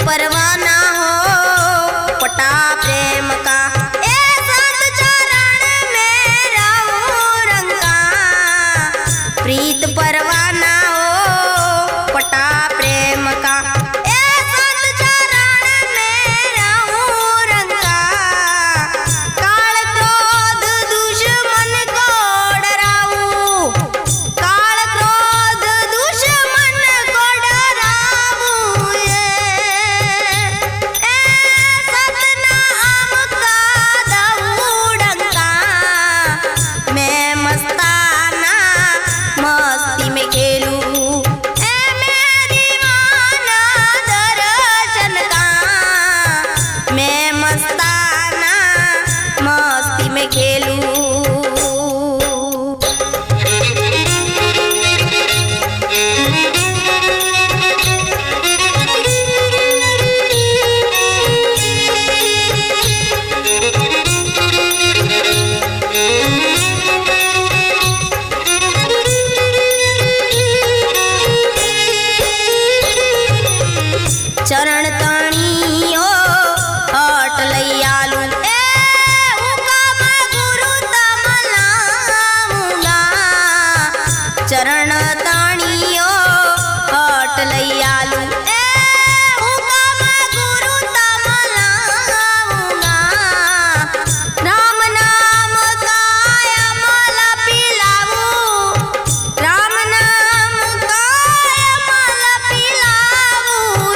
परवाना हो पटा प्रेम का, ए संत चरण में रहूं रंगा। प्रीत परवाना हो पटा प्रेम का, ए संत चरण में रहूं रंगा। काल क्रोध दुश्मन को डराऊं, काल क्रोध दुश्मन को डराऊं। सतनाम का दौड़ंगा, मैं मस्ताना मस्ती में खेलूं। मैं दीवाना दर्शन का, मैं मस्ताना मस्ती में खेलूं। चरण ताणियो हट लैयालू, हुकम गुरु तमलाऊंगा। चरण ताणियो हट लैयालू, हुकम गुरु तमलाऊंगा। राम नाम काय अमल पिलाऊं, राम नाम काय अमल पिलाऊं।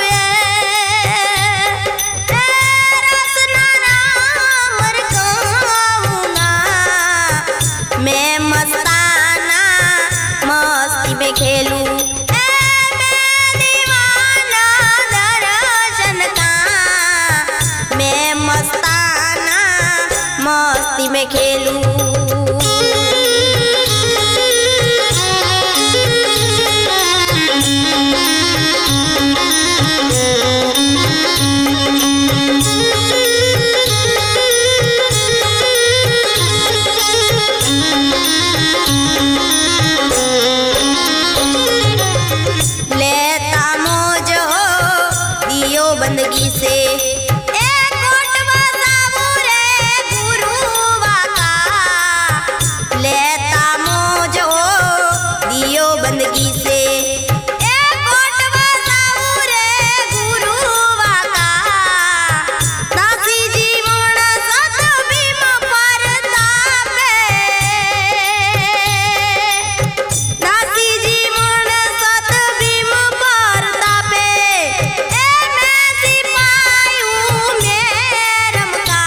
मैं मस्ताना मस्ती में खेलूं। मैं दीवाना दर्शन का, मैं मस्ताना मस्ती में खेलूं। लेता मौज हो दियो बंदगी से, कोट बसावू रे गुरुवा का। लेता मौज हो दियो बंदगी से, कोट बसावू रे गुरुवा का। दासी जीवन सत भीम परतापे, दासी जीवन सत भीम परतापे। मैं सिपाही हूँ मेरम का,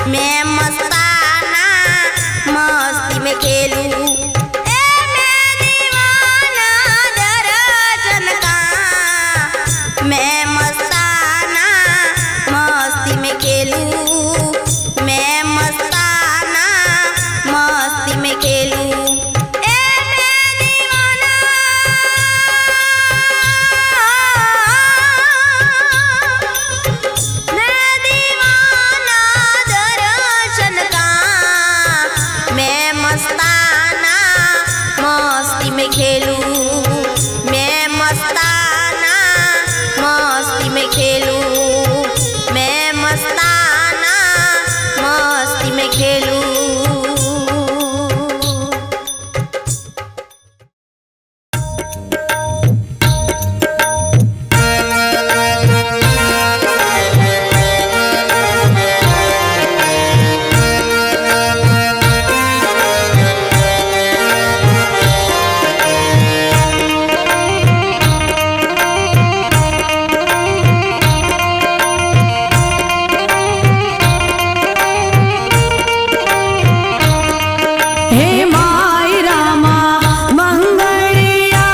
मैं मस्ताना मस्ती में खेलूं। मैं दीवाना दर्शन का, मैं मस्ताना मस्ती में खेलूं। मैं मस्ताना मस्ती में खेलूं। मैं दीवाना, मैं दीवाना दर्शन का, मैं मस्ताना मस्ती में खेलूं। मैं मस्ताना मस्ती में खेलूं। मैं मस्ताना मस्ती में खेलूं। हे माई रामा मंगळिया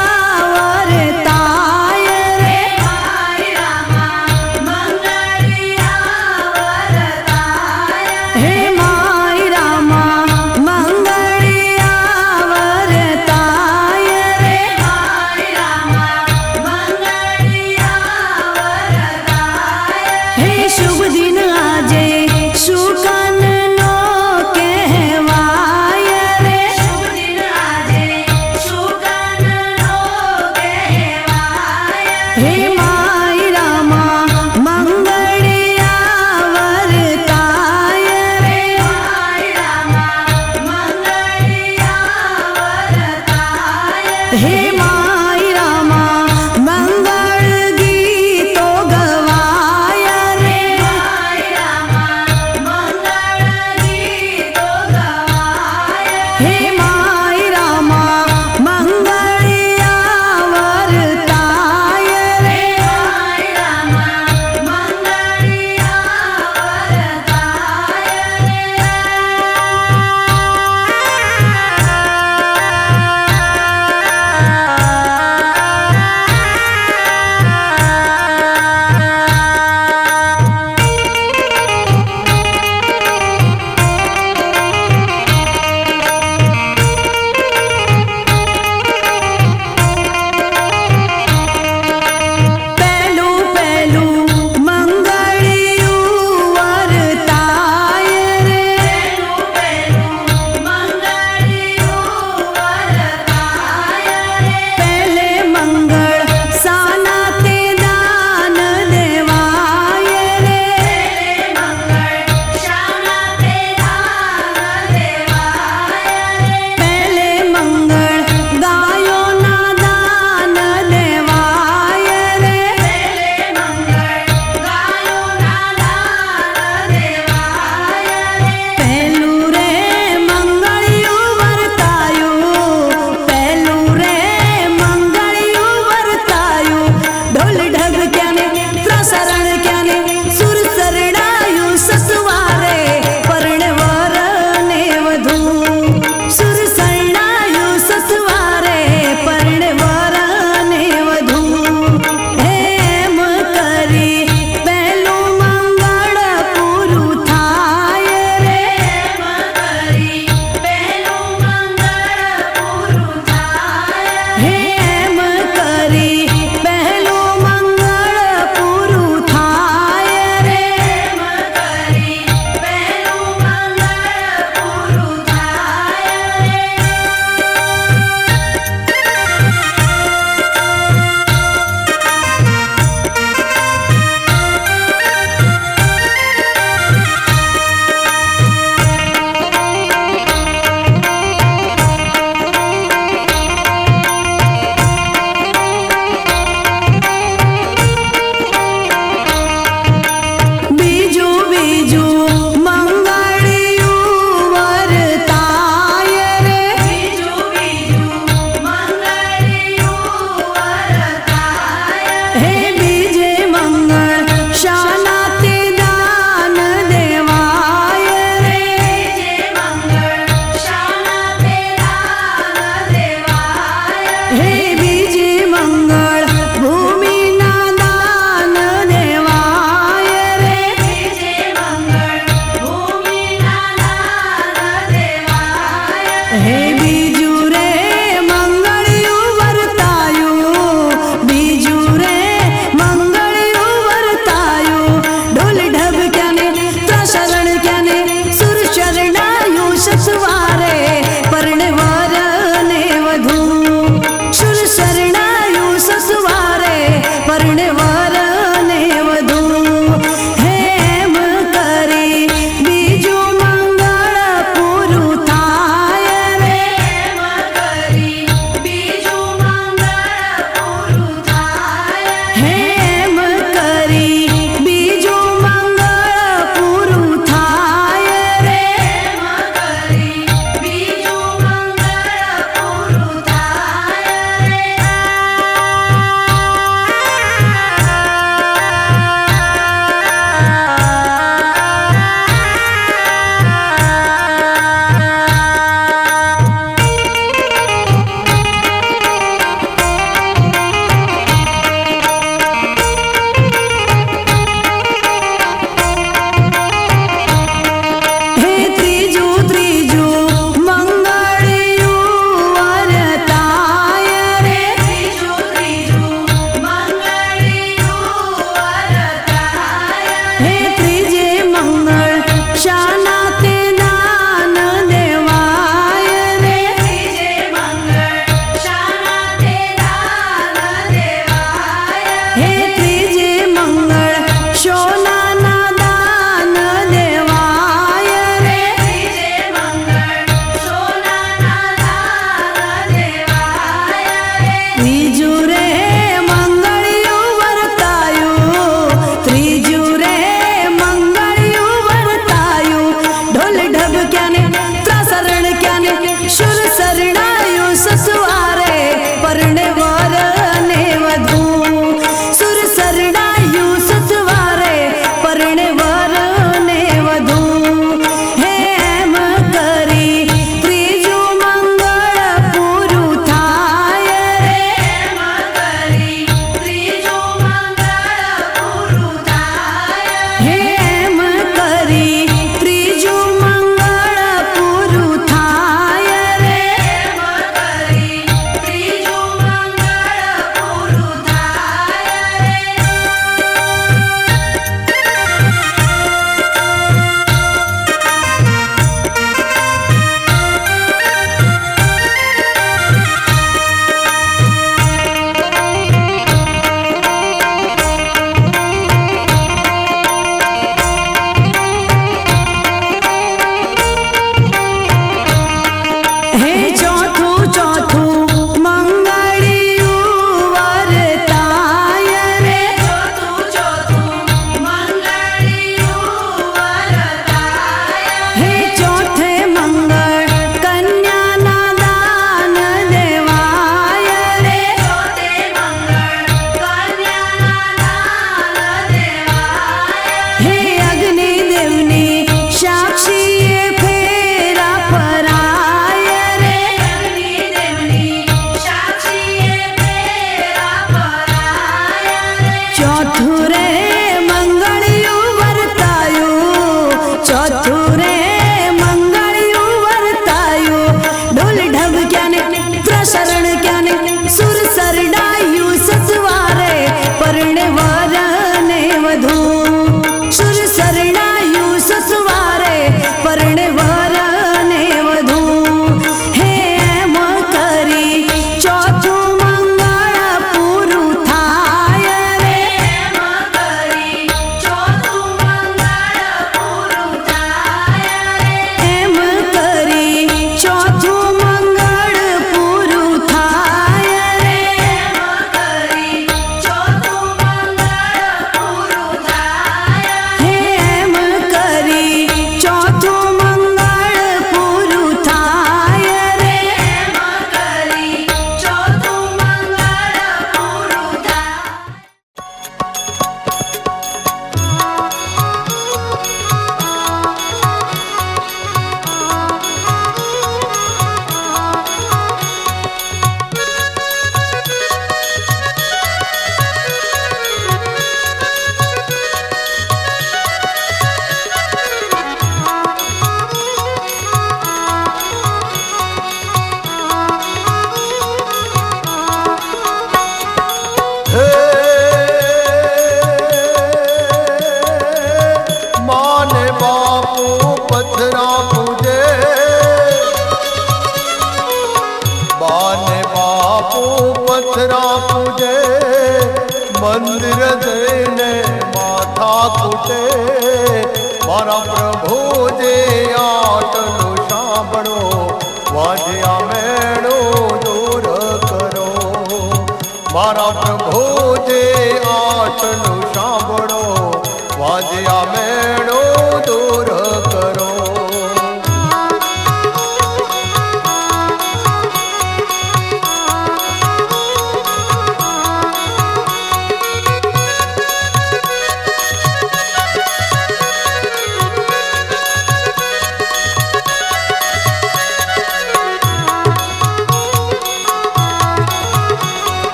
પથરા પૂજે, મંદિર જઈને માથા કૂટે, મારા પ્રભુજે આટલું સાંભળો, વાજ્યા મેળો દૂર કરો. મારા પ્રભુજે આટલું સાંભળો, વાજ્યા મેળો દૂર કરો.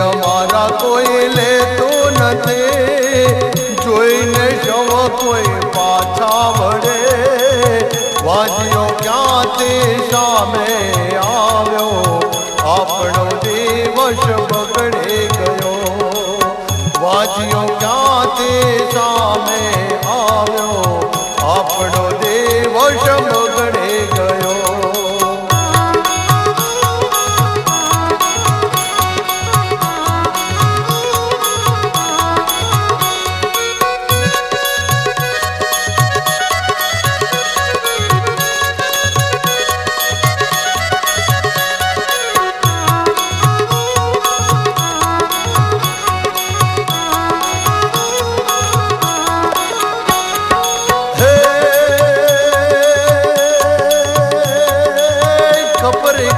અમારા કોઈ લેતું નથી, જોઈને શવ કોઈ પાછા વળે. વાજ્યો ક્યાંથી સામે આવ્યો, આપણો દિવસ બગડી ગયો. વાજ્યો ક્યાંથી સામે આવ્યો, આપણો દિવસ બગડી ગયો.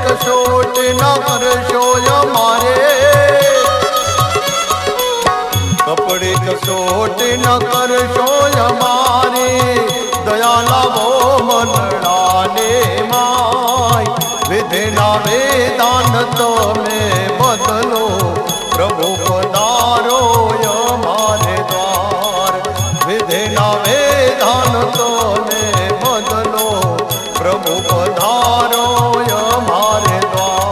કસોટ ના કરશો અમારે, કપડે કસોટ ન કરશો અમારે. દયા લાવો મનડાને માય, વિધિના વેદાન તમે બદલો. પ્રભુ પધારો અમારે દ્વાર, વિધિના વેદાન તમે બદલો. પ્રભુ પધારો અમારે દ્વાર.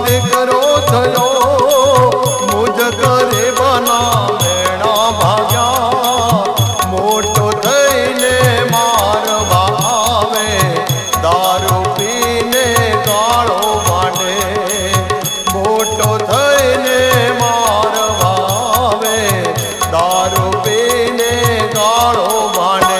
દીકરો થયો, મુજ કરે બના મેણા ભાગ્યા. મોટો થઈને મારવા આવે, દારૂ પીને ગાળો માંડે. મોટો થઈને મારવા આવે, દારૂ પીને ગાળો માંડે.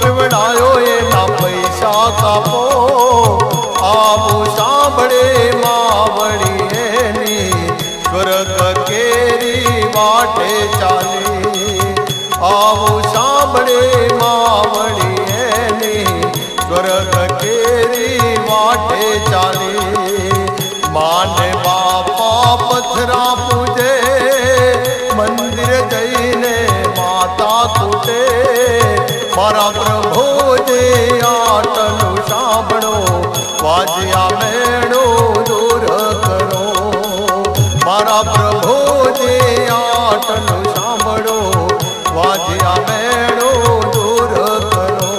પીવડાયો એના પૈસા કાપો. આવું સાંભળે માવડી એની, સ્વર્ગ કેરી વાટે ચાલી. આવું સાંભળે માવડી એની, સ્વર્ગ કેરી વાટે ચાલી. માને બાપા પથરા પૂજે, મંદિર જઈને માતા કૂટે. મારા પ્રભુજે આટલું સાંભળો, વાજ્યા મેળો દૂર કરો. મારા પ્રભુજે આટલું સાંભળો, વાજ્યા મેળો દૂર કરો.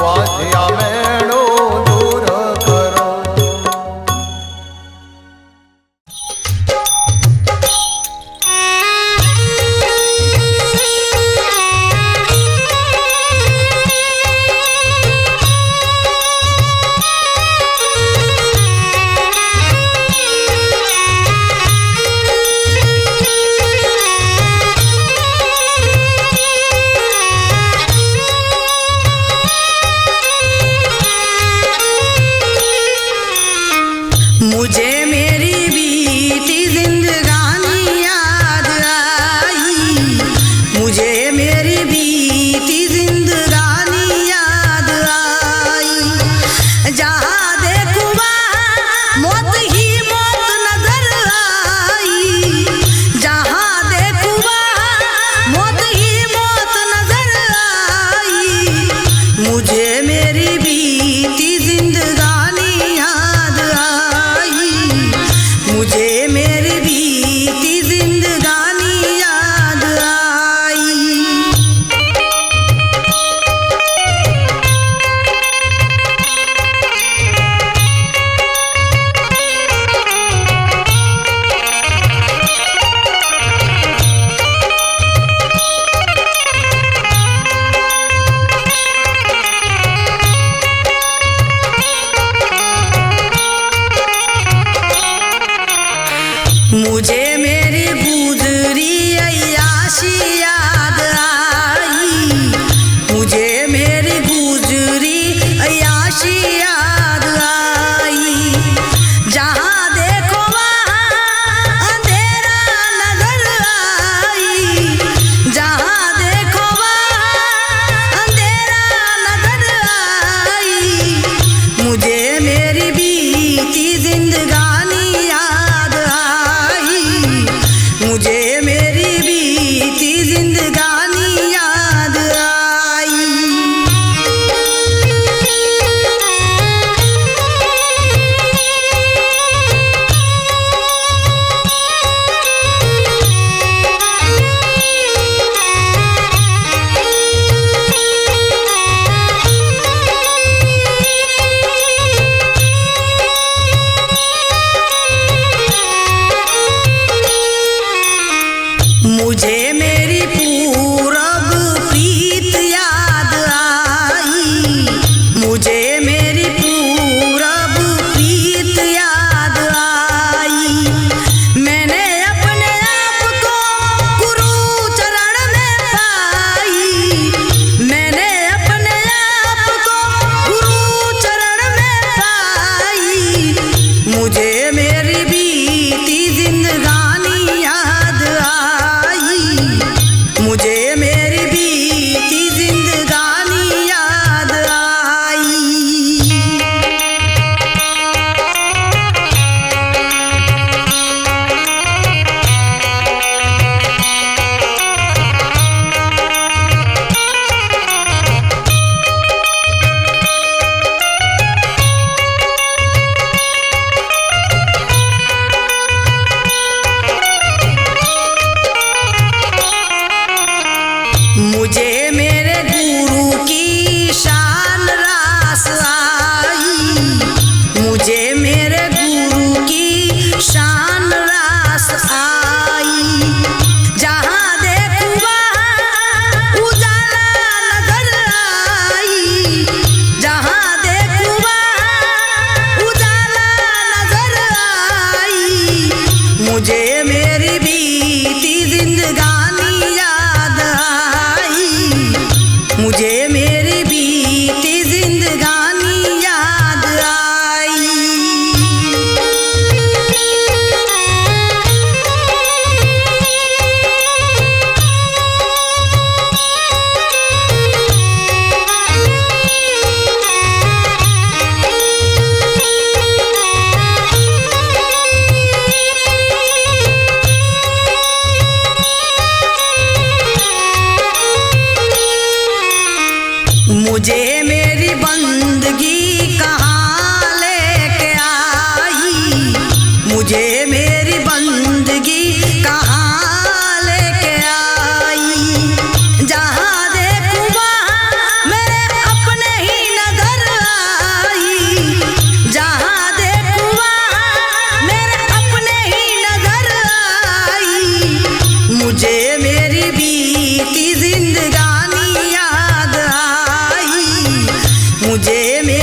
વાજ્યા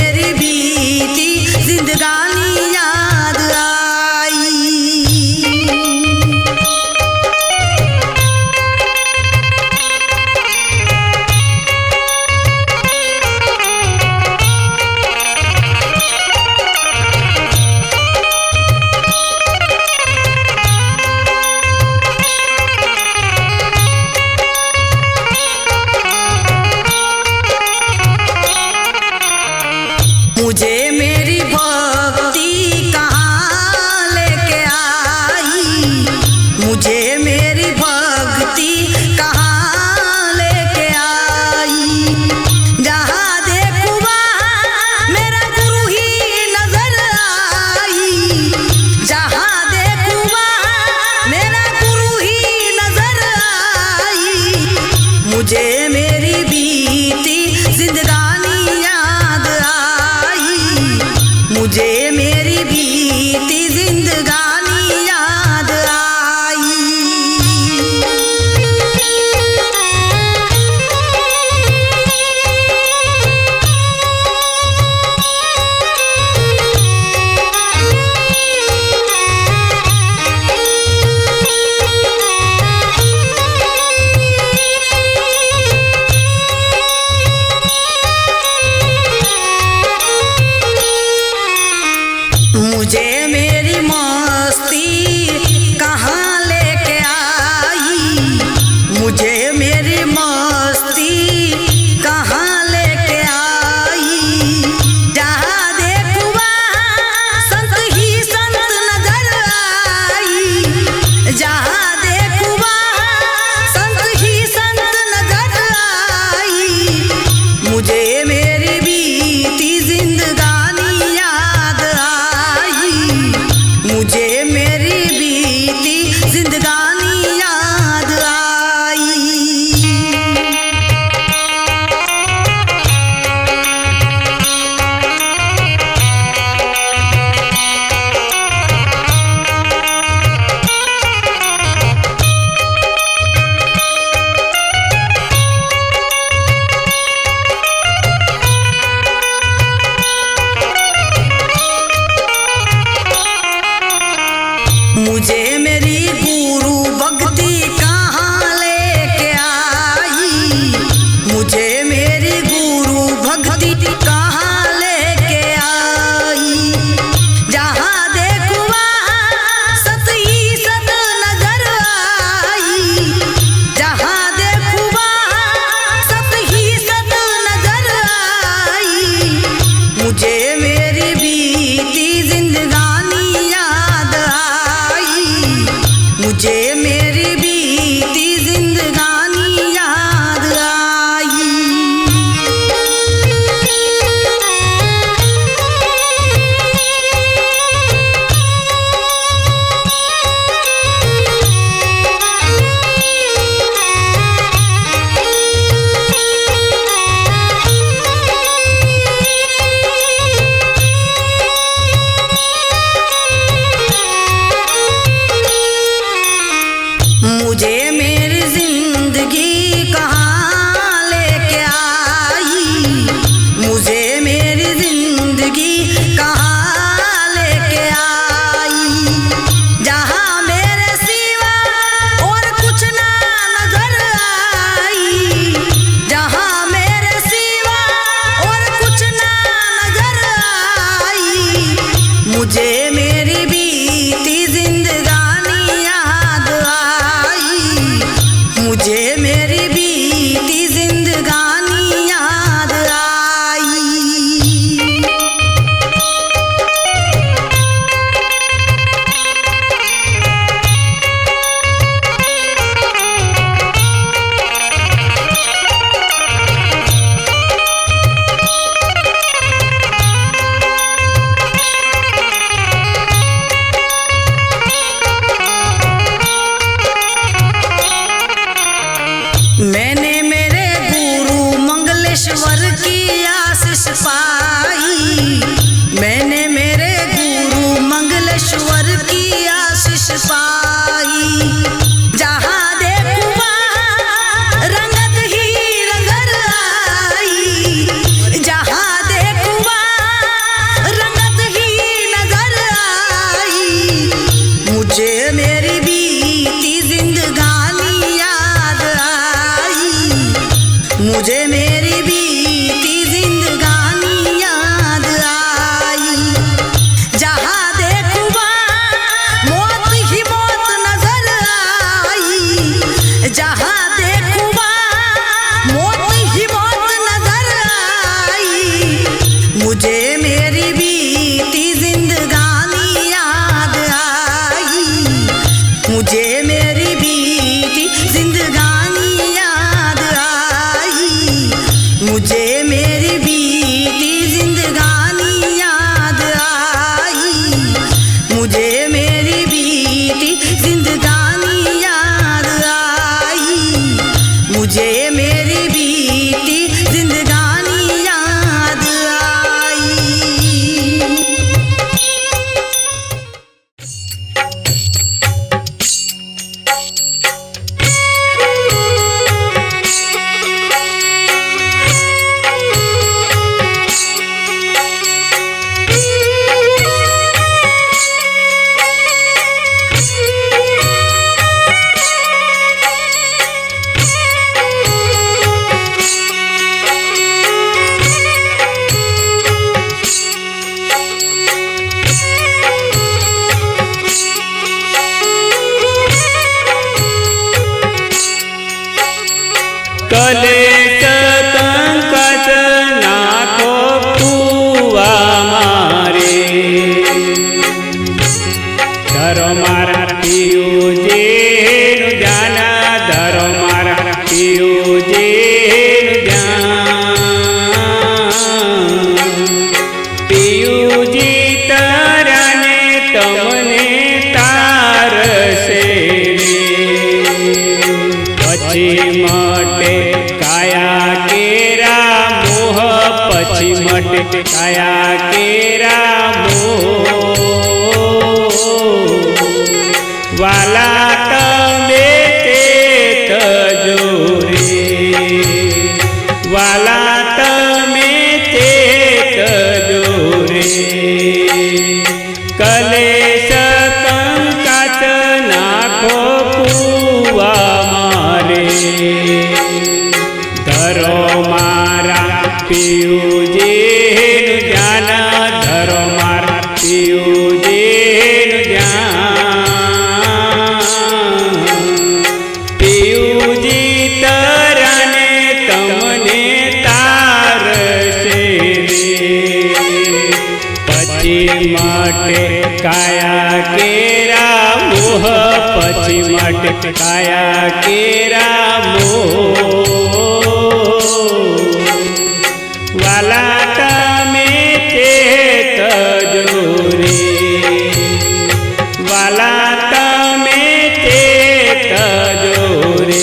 मेरी बीती जिंदगानी याद आई। मुझे मेरी भक्ति कहाँ लेके आई, मुझे मेरी भक्ति कहाँ लेके आई। जहाँ देखूँ वहाँ मेरा गुरु ही नजर आई, जहाँ देखूँ वहाँ मेरा गुरु ही नजर आई। मुझे मेरी बीती जिंदगानी याद आई, કુવા મારે ધરો મારા પિયુજીનું ધ્યાન ધરો મારા પિયુજીનું ધ્યાન પિયુજી તરાને તમને તારશે પછી મટે કાયા કેરા મોહ પછી મટે કાયા કેરા મોહ વાલા તમે તે તજો રે વાલા તમે તે તજો રે કલેશ કંકાસ નાખો કુવા મારે ધરો મારા પિયુજીનું ધ્યાન ધરો મારા પિયુજીનું ધ્યાન પિયુજી તરાને તમને તારશે પછી મટે કાયા કેરા મોહ પછી મટે કાયા કેરા મોહ વાલા તમે તે તજો રે વાલા તમે તે તજો રે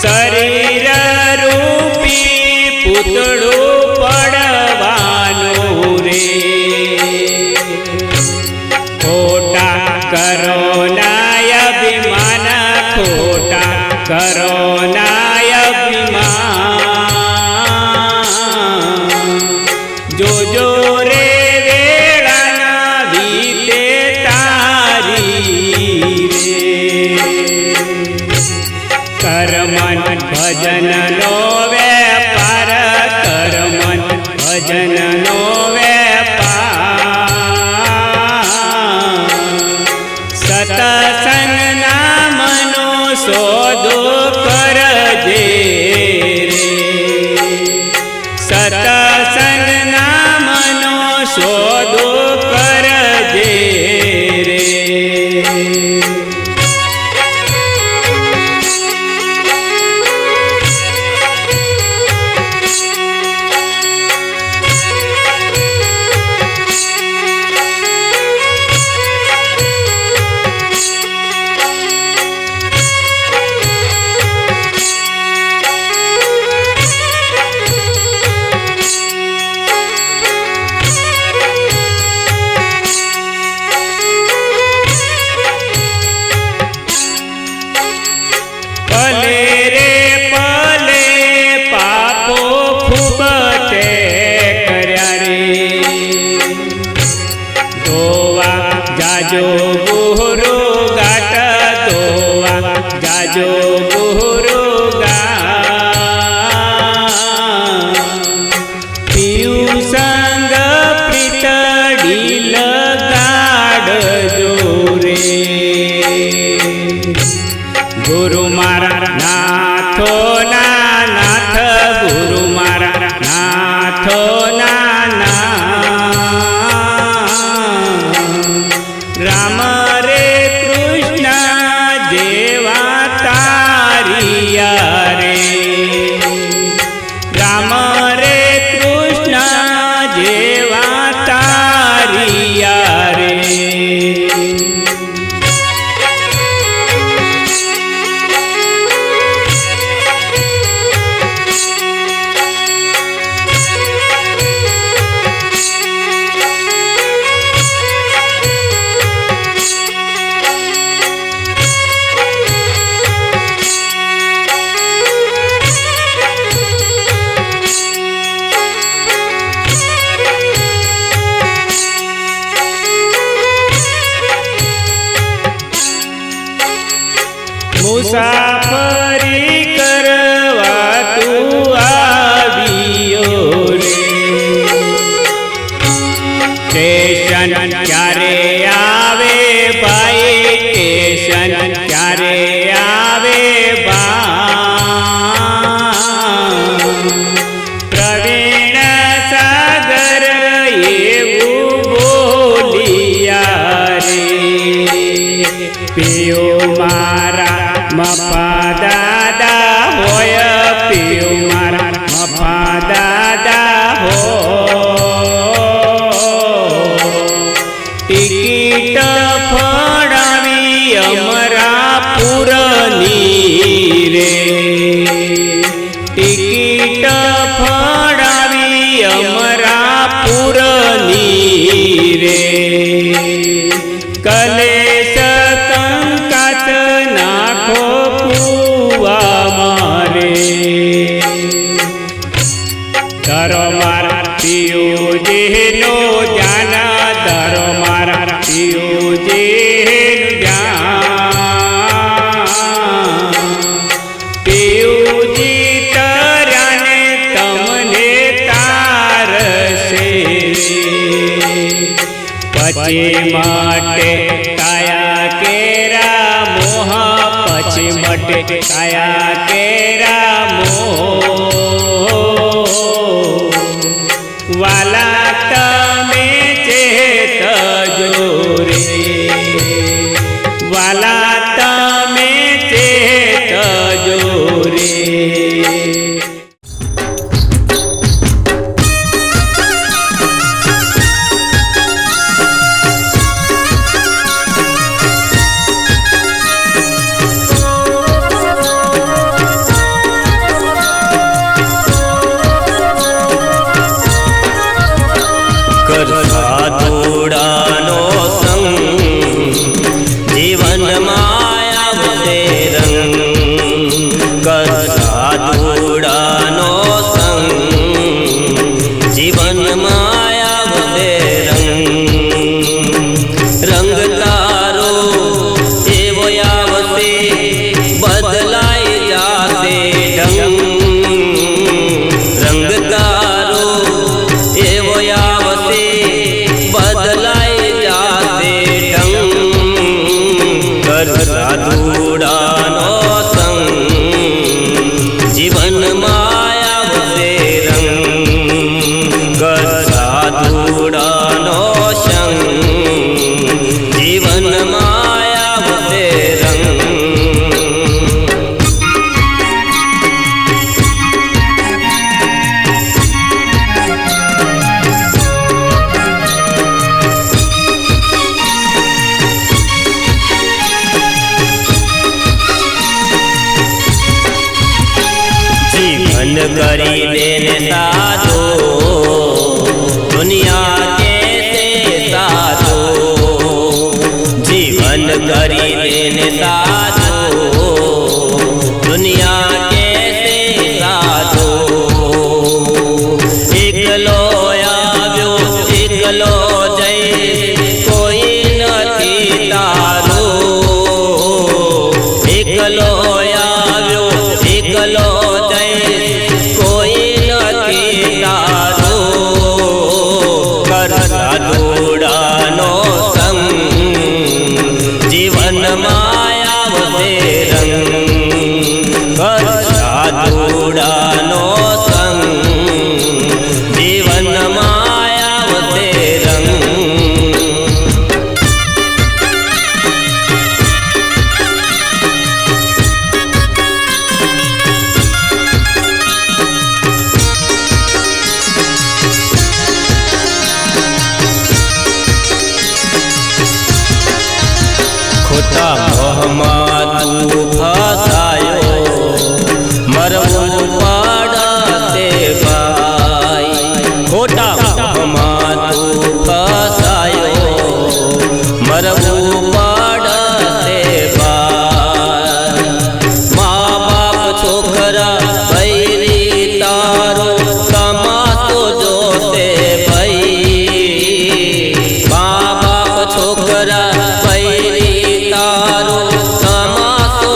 શરીર રૂપી પૂતળું પડવાનું રે ખોટા કરો નાય અભિમાન ખોટા કરો નાય અભિમાન જોજો રે વેળાના વીતે તારી રે કરમન ભજનનો વેપાર કરમન ભજનનો વેપાર સતસંગ નામનો સોદો કરજે રે સતસંગ નામનો સોદો કરજે રે મફા દાદા હોય પીયું મારા મફા દાદા હો ટિકિટ ફળાવી અમરાપુરની રે ટિકિટ ફળાવી અમરાપુરની રે કલેશ કંકાસ નાખો કુવા મારે ધરો મારા પિયુજીનો જાના ધરો મારા પિયુજીનું જાન પિયુજી તર્યાને તમને તારશે પછી માટે કાયા કેરા મોહ પછી માટે કાયા કેરા મોહ વાલા તમે ચેતજો રે વાલા તમે ચેતજો રે સાધુડાનો સંગ જીવનમાં આવશે રંગ સાધુડાનો સંગ જીવનમાં આવશે રંગ રંગ તારો એવો આવશે બદલાઈ જાશે ઢંગ રંગ તારો એવો આવશે બદલાઈ જાશે ઢંગ સાધુડાનો સંગ જીવનમાં આવશે રંગ સાધુડાનો સંગ જીવનમાં આવશે રંગ जीवन करी देने साधो दुनिया कैसे साधो जीवन करी देने साधो दुनिया कैसे साधो एकलो આવ્યો એકલો જઈ કોઈ નથી તારો એકલો આવ્યો એકલો કોઈ નથી તારો કર સાધુડાનો સંગ જીવનમાં આવશે રંગ કર સાધુડાનો સંગ જીવનમાં આવશે રંગ ખોટા મોહમાં તું ફસાયો મરવું પડશે ભાઈ ખોટા મોહમાં તું ફસાયો મરવું પડશે ભાઈ મા બાપ છોકરા બૈરી તારો તમાશો જોશે ભાઈ મા બાપ છોકરા બૈરી તારો તમાશો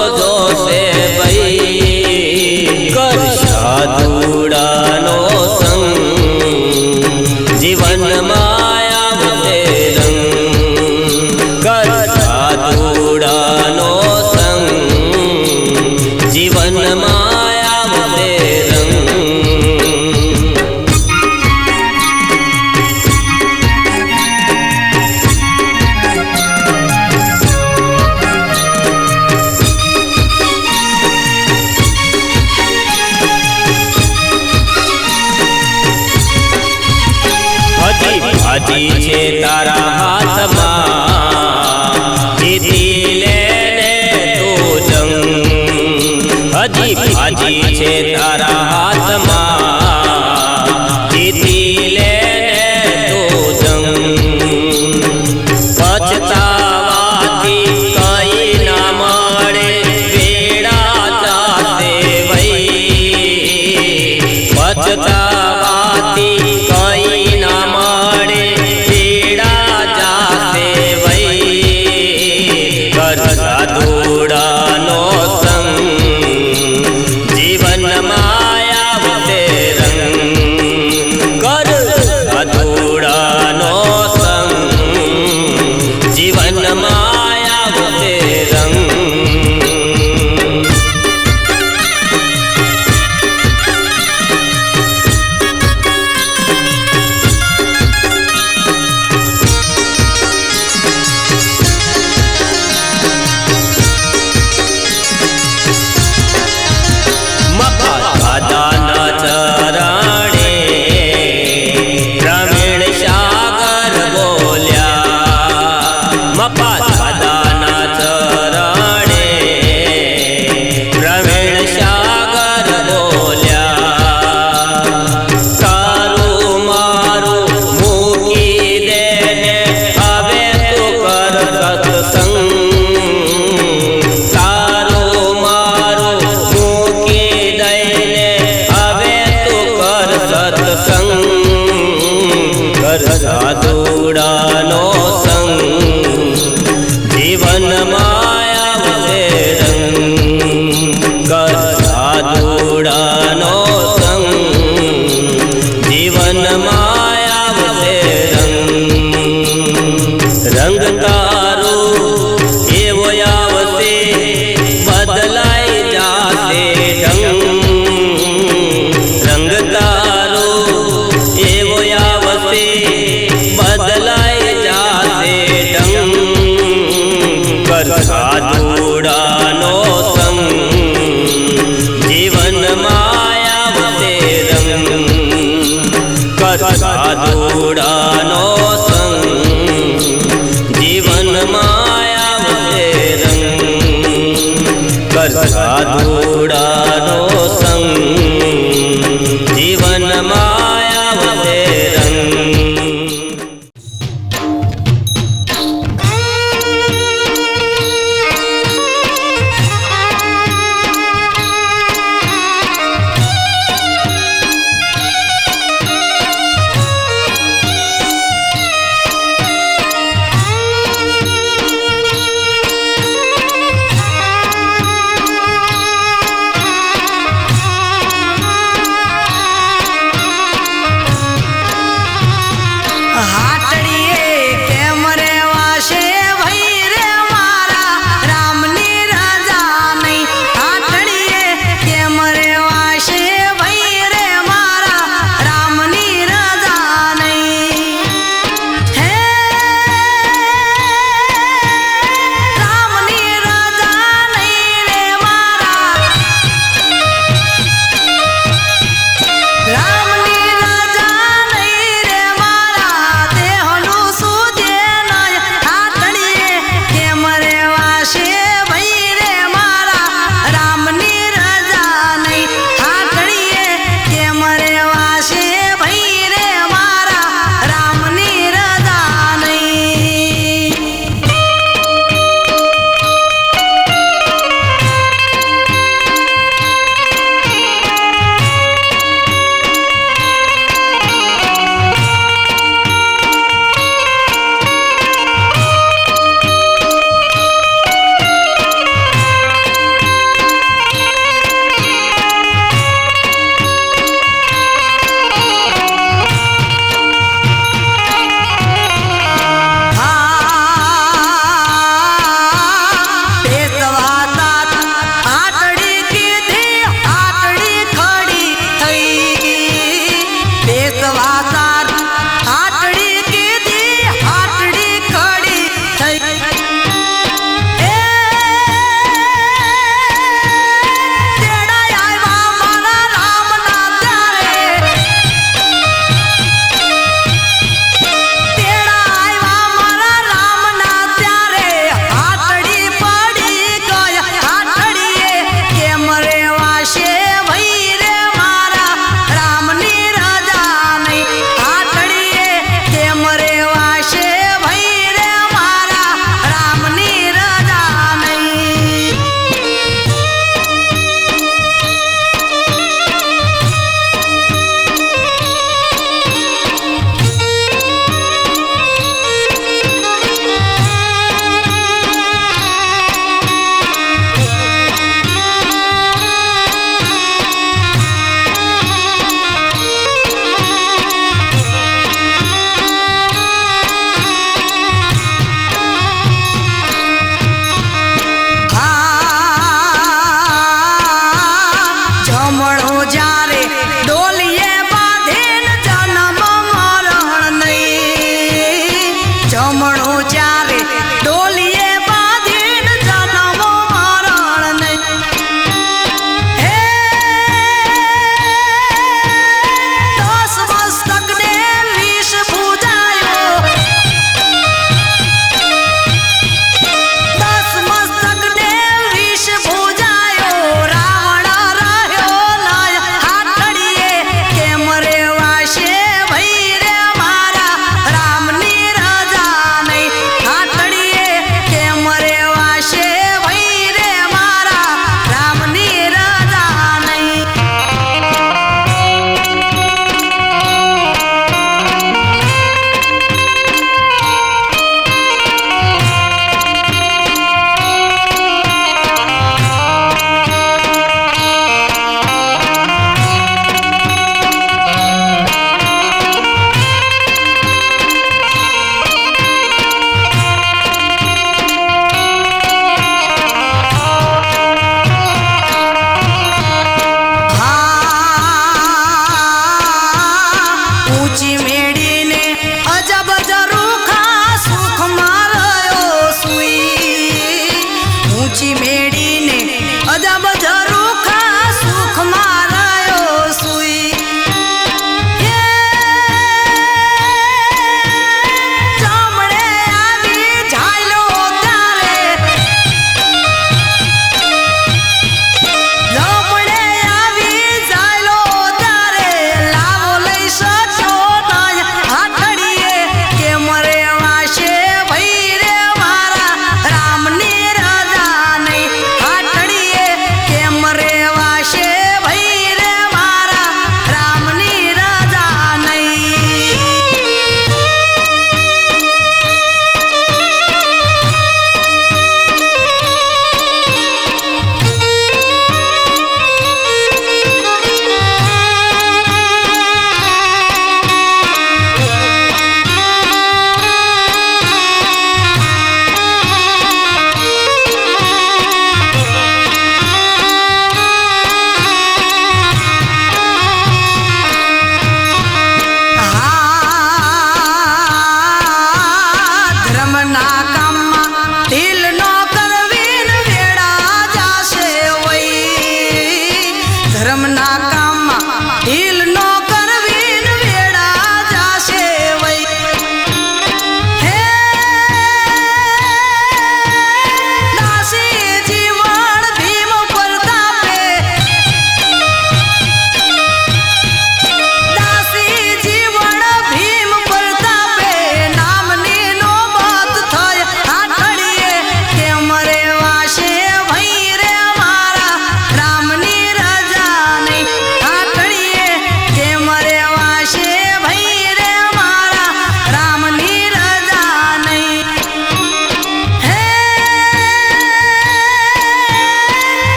ભાજી છે તારા હાથમાં જીતી લેને તું જંગ હજી ભાજી છે તારા હાથમાં જીતી લેને તું જંગ પછતાવાથી કઈ ના મળે વેળા જાતે વઈ પછતાવાથી કઈ ના મળે વેળા જાતે વઈ કર સાધુડાનો સંગ જીવન માયાવતે રંગ કર સાધુડાનો સંગ જીવન માયાવતે રંગ દાદાના ચરણે પ્રવીણ સાગર બોલ્યા મપા દાદાના ચરણે પ્રવીણ સાગર બોલ્યા તારું મારું મૂકી દેને હવે તું કર સત્સંગ તારું મારું મૂકી દઈને હવે તું કર સત્સંગ કર સાધુડાનો સંગ જીવન માયાવતે રંગ કર સાધુડાનો સંગ જીવન માયાવતે રંગ તારું એવો આવશે બદલાઈ જાતે ઢંગ રંગ તારું એવો આવશે બદલાઈ જાતે ઢંગ કર સાધુડાનો સંગ જીવન માયાવતે રંગ કર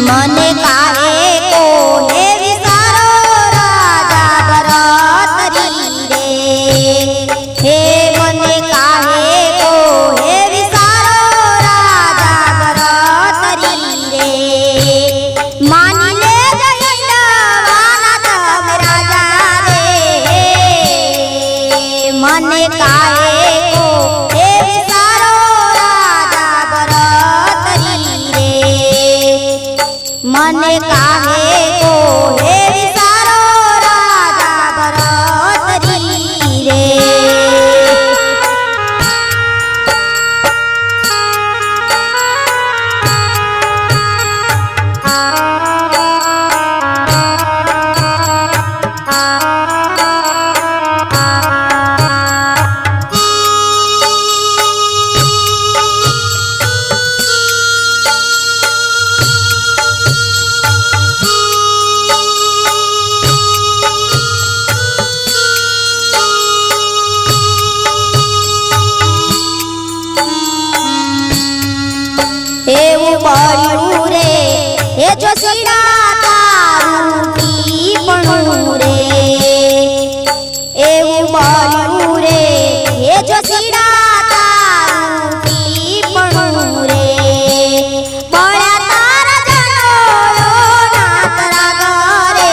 મને કાહે કો હે વિસારો રાજા ભરતરી રે હે મને કાહે કો હે વિસારો રાજા ભરતરી રે માની લે જયવાના તમે રાજા રે મને કાહે કો હે વિસારો રાજા ભરતરી રે મને કાહે કો હે વિસારો રાજા ભરતરી રે એવું પડ્યું રે એ જો સીડા તારું ટીપણું રે એવું પડ્યું રે એ જો સીડા તારું ટીપણું રે પડ્યા તારા જનોયો નાથ રાગ રે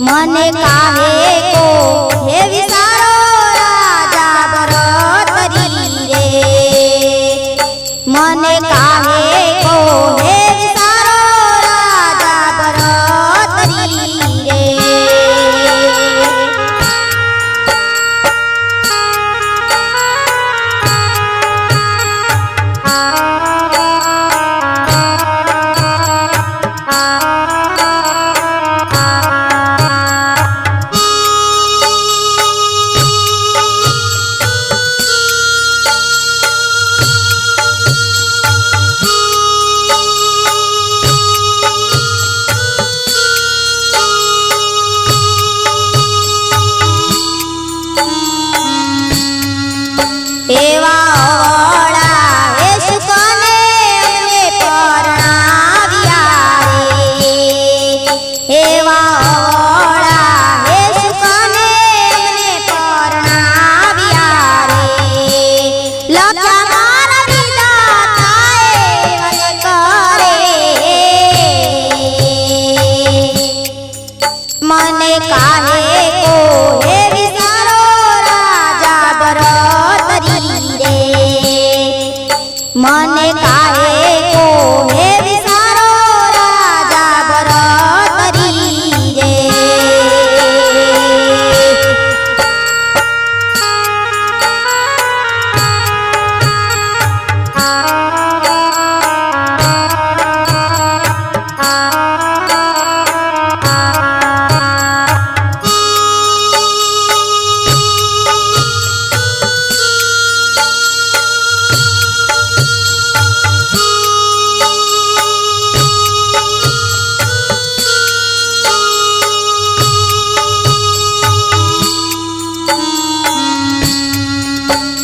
મને કાહે કો હે વિસારો રાજા ભરતરી રે મને કાહે કો હે વિસારો રાજા ભરતરી રે એવા અવળા હે સુકને અમને પરણાવ્યા રે એવા અવળા હે સુકને અમને પરણાવ્યા રે લખ્યા મારા વિધાતાએ મને કરે મને કાહે કો હે વિસારો રાજા ભરતરી રે મને કાહે કો હે વિસારો રાજા ભરતરી રે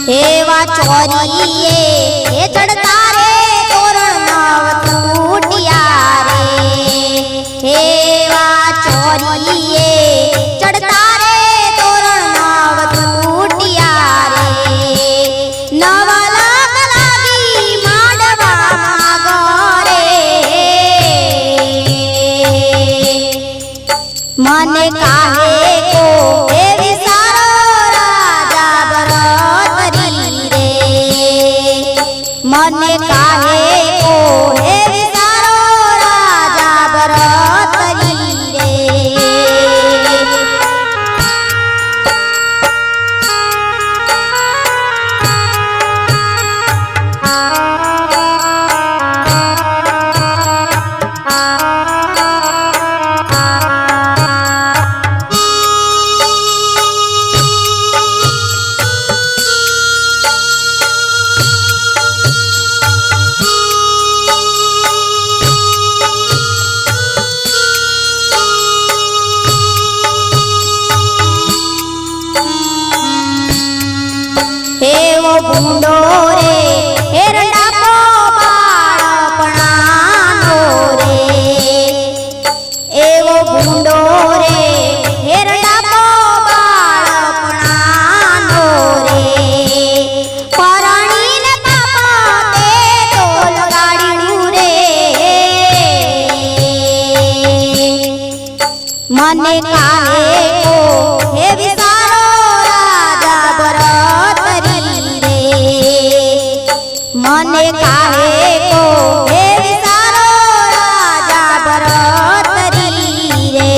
એવા ચોરીએ હે ચડતા રે તોરણ નવ તૂટ્યા રે એવા ચોરીએ ચડતા રે તોરણ નવ તૂટ્યા રે નવા લાગ લાગી માંડવા માગો રે મને કાહે કો હે વિસારો રાજા ભરતરી રે મને કાહે કો હે વિસારો રાજા ભરતરી રે ભૂંડો રે એરંડા કાહે કો હે વિસારો રાજા ભરતરી રે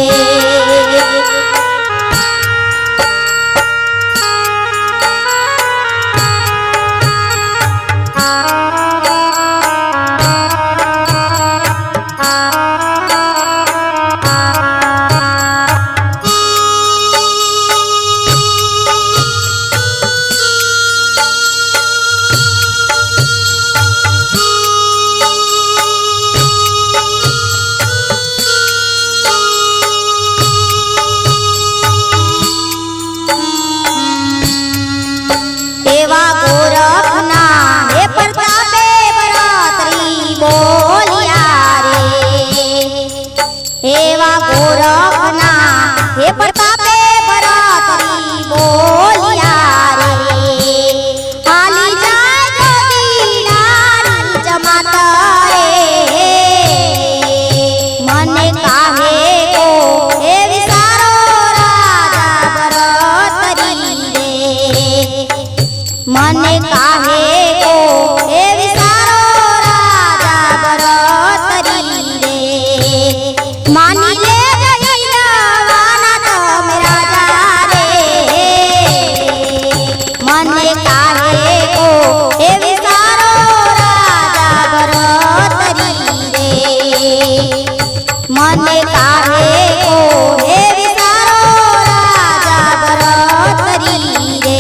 એવા ગોરખના હે પ્રતાપે ભરતરી બોલ્યા રે એવા ગોરખના હે પ્રતાપે ભરતરી બોલ્યા રે હાલી જાય જોગીનારી જમાત રે મને કાહે કો હે વિસારો રાજા ભરતરી રે મને કાહે કો હે વિસારો રાજા ભરતરી રે માની લે જહીરવાના તમે રાજા રે મને કાહે કો હે વિસારો રાજા ભરતરી રે મને કાહે કો હે વિસારો રાજા ભરતરી રે